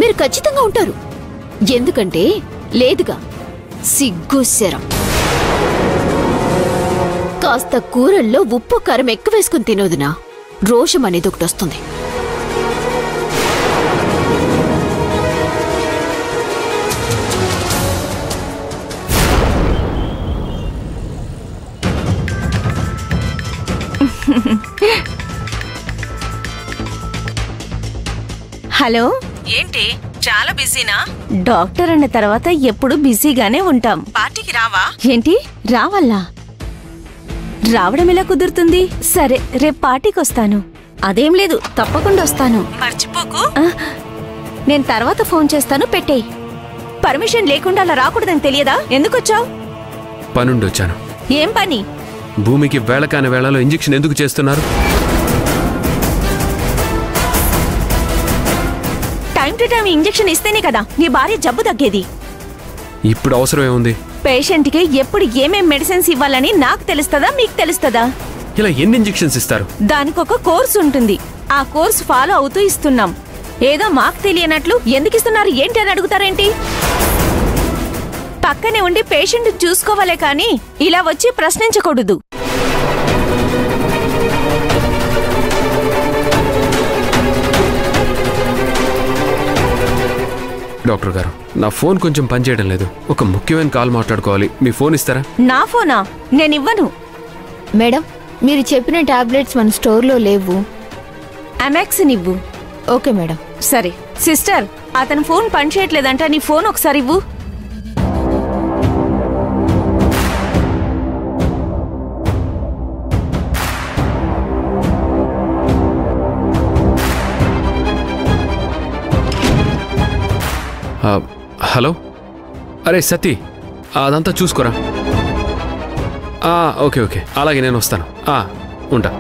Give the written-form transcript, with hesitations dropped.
మీరు ఖచ్చితంగా ఉంటారు. ఎందుకంటే లేదుగా సిగ్గు శరం. కాస్త కూరల్లో ఉప్పు కారం ఎక్కువ వేసుకుని తినోదునా రోషం అనేది ఒకటి వస్తుంది. హలో, ఏంటి చాలా బిజీనా? డాక్టర్ అన్న తర్వాత ఎప్పుడు బిజీగానే ఉంటాం. పార్టీకి రావా? ఏంటి రావాలా? రావడం ఎలా కుదురుతుంది? సరే, రేపు పార్టీకి వస్తాను. అదేం లేదు, తప్పకుండా వస్తాను. మర్చిపోకు. నేను తర్వాత ఫోన్ చేస్తాను, పెట్టేయ్. పర్మిషన్ లేకుండా అలా రాకూడదని తెలియదా? ఎందుకొచ్చావు? పనుండి వచ్చాను. ఏం పని? భూమికి వేళ కాని వేళలో ఇంజెక్షన్ ఎందుకు చేస్తున్నారు? టైం టు టైం ఇంజెక్షన్ ఇస్తేనే కదా నీ భార్య జబ్బు తగ్గేది. ఇప్పుడు అవసరం ఏముంది? పేషెంట్ కి ఎప్పుడు ఏమేం మెడిసిన్స్ ఇవ్వాలని నాకు తెలుస్తుందా, మీకు తెలుస్తుందా? ఇలా ఎన్ని ఇంజెక్షన్స్ ఇస్తారు? దానికొక కోర్సు ఉంటుంది. ఆ కోర్సు ఫాలో అవుతూ ఇస్తున్నాం. ఏదో మాకు తెలియనట్లు ఎందుకు ఇస్తున్నారు ఏంటి అని అడుగుతారేంటి? పక్కనే ఉండి పేషెంట్ చూసుకోవాలే కానీ ఇలా వచ్చి ప్రశ్నించకూడదు. డాక్టర్ గారు, నా ఫోన్ కొంచెం పనిచేయడం లేదు. ఒక ముఖ్యమైన కాల్ మాట్లాడుకోవాలి. మీ ఫోన్ ఇస్తారా? నా ఫోనా? నేనివ్వను. మేడం, మీరు చెప్పిన టాబ్లెట్స్ మన స్టోర్లో లేవు. అమాక్సిన్ ఇవ్వు. Okay madam. సరే సిస్టర్, అతని ఫోన్ పనిచేయట్లేదంట. నీ ఫోన్ ఒకసారి ఇవ్వు. హలో, అరే సతీ, అదంతా చూసుకోరా. ఓకే ఓకే, అలాగే నేను వస్తాను. ఉంటా.